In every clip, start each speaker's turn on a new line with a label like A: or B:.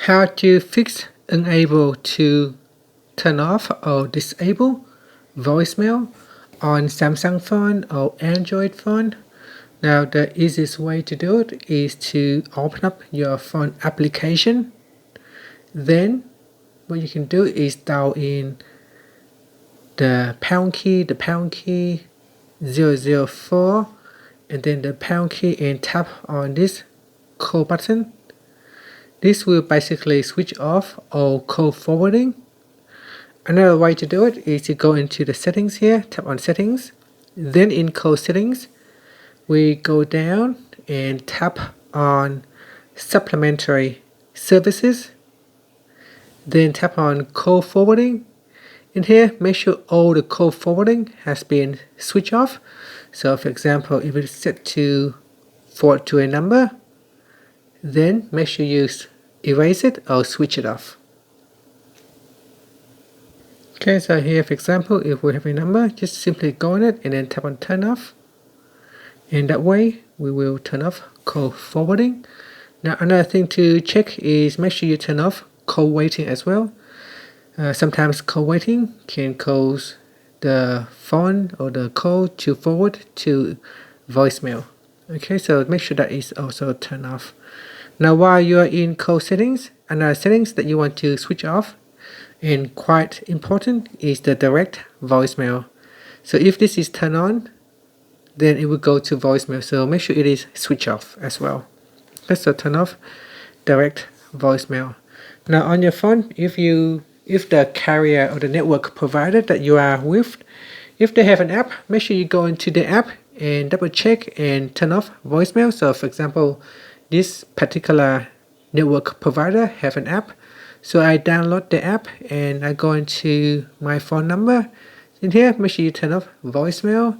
A: How to fix unable to turn off or disable voicemail on Samsung phone or Android phone. Now the easiest way to do it is to open up your phone application. Then what you can do is dial in the pound key 004 and then the pound key and tap on this call button. This will basically switch off all call forwarding. Another way to do it is to go into the settings here, tap on settings, then in call settings we go down and tap on supplementary services, then tap on call forwarding. In here, make sure all the call forwarding has been switched off. So for example, if it's set to forward to a number, then make sure you erase it or switch it off. Okay, so here for example, if we have a number, just simply go on it and then tap on turn off. And that way we will turn off call forwarding. Now another thing to check is make sure you turn off call waiting as well. Sometimes call waiting can cause the phone or the call to forward to voicemail. Okay, so make sure that is also turned off. Now while you are in call settings, another settings that you want to switch off and quite important is the direct voicemail. So if this is turned on, then it will go to voicemail, so make sure it is switched off as well. Okay, so turn off direct voicemail. Now on your phone, if the carrier or the network provider that you are with, if they have an app, make sure you go into the app and double check and turn off voicemail. So for example, this particular network provider have an app, so I download the app and I go into my phone number. In here, make sure you turn off voicemail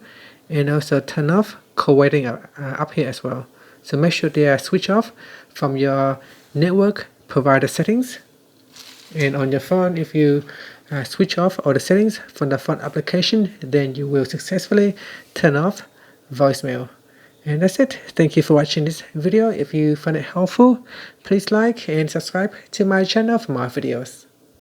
A: and also turn off call waiting up here as well. So make sure they are switched off from your network provider settings. And on your phone, if you switch off all the settings from the phone application, then you will successfully turn off voicemail. And that's it. Thank you for watching this video. If you found it helpful, please like and subscribe to my channel for more videos.